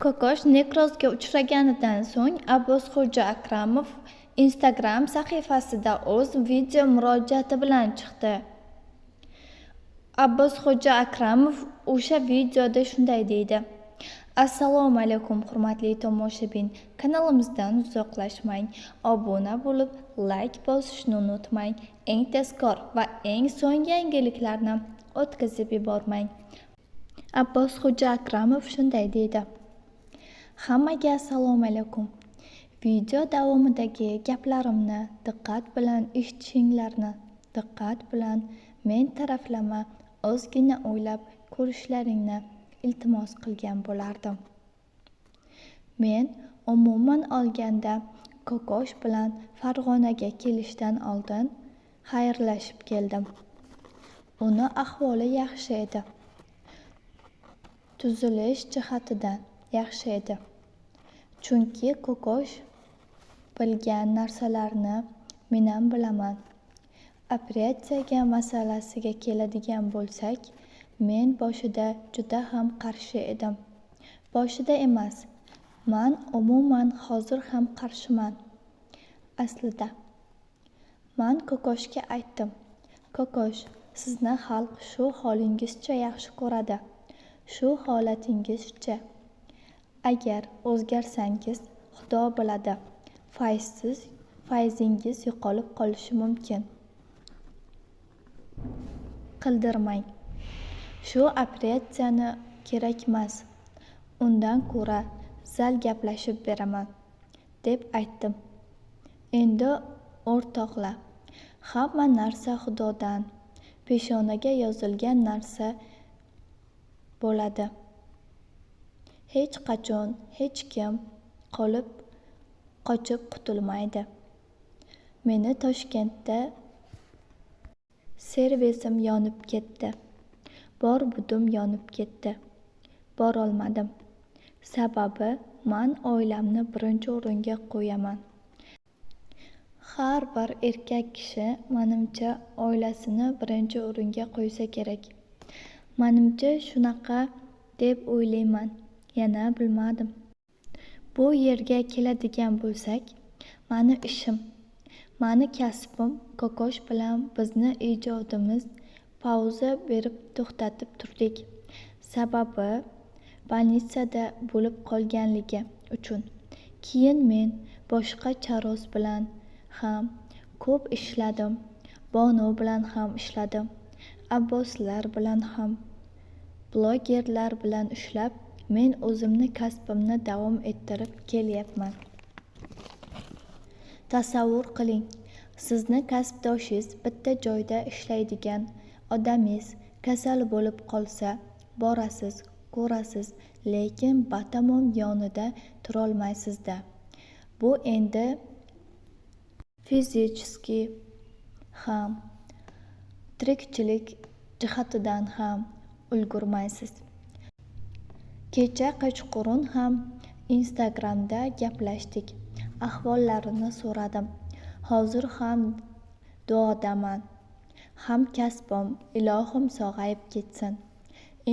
Kokosh nekrozga uchraganidan so'ng Abbosxo'ja Akramov Instagram sahifasida o'z video murojaati bilan chiqdi. Abbosxo'ja Akramov o'sha videoda shunday deydi: Assalomu alaykum hurmatli tomoshabin, kanalimizdan uzoqlashmang, obuna bo'lib, like bosishni unutmang, eng tezkor va eng so'nggi yangiliklarni o'tkazib yubormang. Abbosxo'ja Akramov shunday deydi: Hammaga assalomu alaykum. Video davomidagi gaplarimni diqqat bilan eshitishinglarni, diqqat bilan men taraflama ozgina o'ylab ko'rishlaringni iltimos qilgan bo'lardim. Men umuman olganda Kokosh bilan Farg'onaga kelishdan oldin xayrlashib keldim. Uni ahvoli yaxshi edi. Tuzilish jihatidan yaxshi edi. Chunki Kokosh bilgan narsalarni men ham bilaman. Operatsiya masalasiga keladigan bo'lsak, men boshida juda ham qarshi edim. Boshida emas, men umuman hozir ham qarshiman. Aslida men Kokoshga aytdim: Kokosh, sizni xalq shu holingizcha yaxshi ko'radi. Shu holatingizcha. Agar o'zgarsangiz, Xudo biladi, fayzingiz yo'qolib qolishi mumkin. Qildirmang. Shu operatsiyani kerakmas. Undan ko'ra zal gaplashib beraman, deb aytdim. Endi o'rtoqlar, hamma narsa Xudodan. Peshonaga yozilgan narsa bo'ladi. Hech qachon hech kim qochib qutulmaydi. Meni Toshkentda servisim yonib ketdi. Bor-budim yonib ketdi. Borolmadim. Sababi men oilamni birinchi o'ringa qo'yaman. Har bir erkak kishi menimcha oilasini birinchi o'ringa qo'ysa kerak. Menimcha shunaqa deb o'ylayman. Yana bilmadim. Bu yerga keladigan bo'lsak, meni ishim, meni kasbim Kokosh bilan bizni ijodimiz pauza berib to'xtatib turdik. Sababi bolnitsada bo'lib qolganligi uchun. Keyin men boshqa Charoz bilan ham ko'p ishladim. Bono bilan ham ishladim. Abboslar bilan ham, blogerlar bilan ishlab, men o'zimni kasbimni davom ettirib kelyapman. Tasavvur qiling, sizni kasbdoshingiz bitta joyda ishlaydigan odamingiz kasal bo'lib qolsa, borasiz, ko'rasiz, lekin batamom yonida turolmaysiz-da. Bu endi fizikiy ham, tirikchilik jihatidan ham ulgurmaysiz. Kecha kechqurun ham Instagramda gaplashdik. Ahvollarini so'radim. Hozir ham duodaman. Ham kasbim, ilohim sog'ayib ketsin.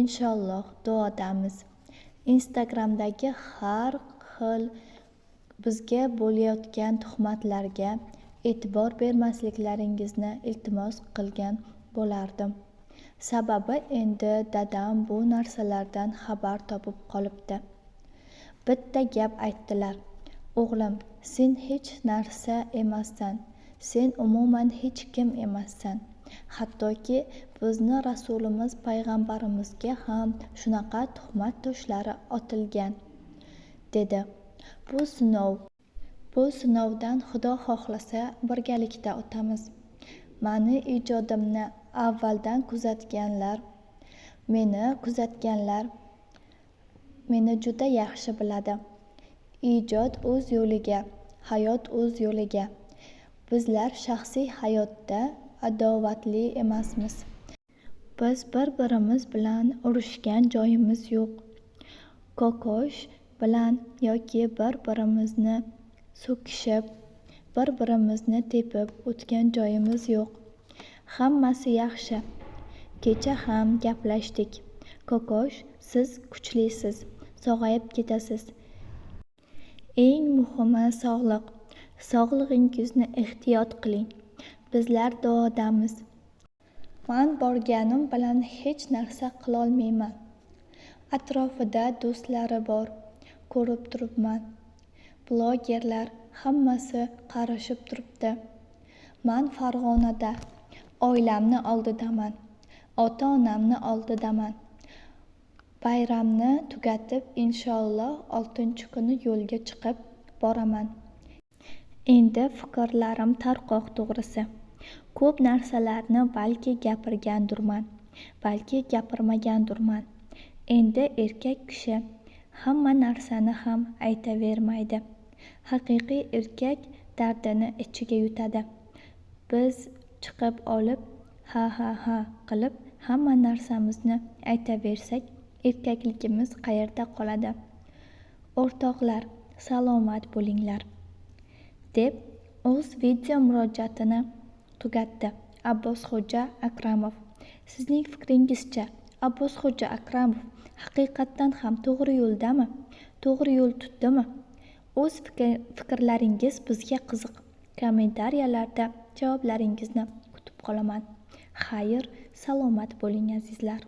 Inshaalloh duodamiz. Instagramdagi har xil bizga bo'layotgan tuhmatlarga e'tibor bermasliklaringizni iltimos qilgan bo'lardim. Sababi endi dadam bu narsalardan xabar topib qolibdi. Bitta gap aytdilar: O'g'lim, sen hech narsa emassan. Sen umuman hech kim emassan. Hattoki bizni Rasulimiz payg'ambarimizga ham shunaqa tuhmat toshlari otilgan, dedi. Bu sinovdan Xudo xohlasa birgalikda o'tamiz. Meni ijodimni avvaldan kuzatganlar meni juda yaxshi biladi. Ijod o'z yo'liga, hayot o'z yo'liga. Bizlar shaxsiy hayotda adovatli emasmiz. Biz bir-birimiz bilan urushgan joyimiz yo'q. Kokosh bilan yoki bir-birimizni so'kishib, bir-birimizni tepib o'tgan joyimiz yo'q. Hammasi yaxshi. Kecha ham gaplashdik. Kokosh, siz kuchlisiz. sog'ayib ketasiz. Eng muhimi sog'liq. Sog'lig'ingizni ehtiyot qiling. Bizlar duodamiz. Men borganim bilan hech narsa qilolmayman. Atrofida do'stlari bor, ko'rib turibman. Blogerlar hammasi qarashib turibdi. Men Farg'onada, oilamni oldidaman, ota-onamni oldidaman. Bayramni tugatib, inshaalloh 6-kuni yo'lga chiqib boraman. Endi fikrlarim tarqoq to'g'risi. Ko'p narsalarni balki gapirgandurman, balki gapirmagandurman. Endi erkak kishi hamma narsani ham aytavermaydi. Haqiqiy erkak dardini ichiga yutadi. Biz chiqib olib, ha qilib hamma narsamizni aytaversak, erkakligimiz qayerda qoladi? O'rtoqlar, salomat bo'linglar, deb o'z video murojaatini tugatdi Abbosxo'ja Akramov. Sizning fikringizcha, Abbosxo'ja Akramov haqiqatdan ham to'g'ri yo'ldami? To'g'ri yo'l tutdimi? O'z fikrlaringiz bizga qiziq. Kommentariyalarda javoblaringizni kutib qolaman. Xayr, salomat bo'ling azizlar.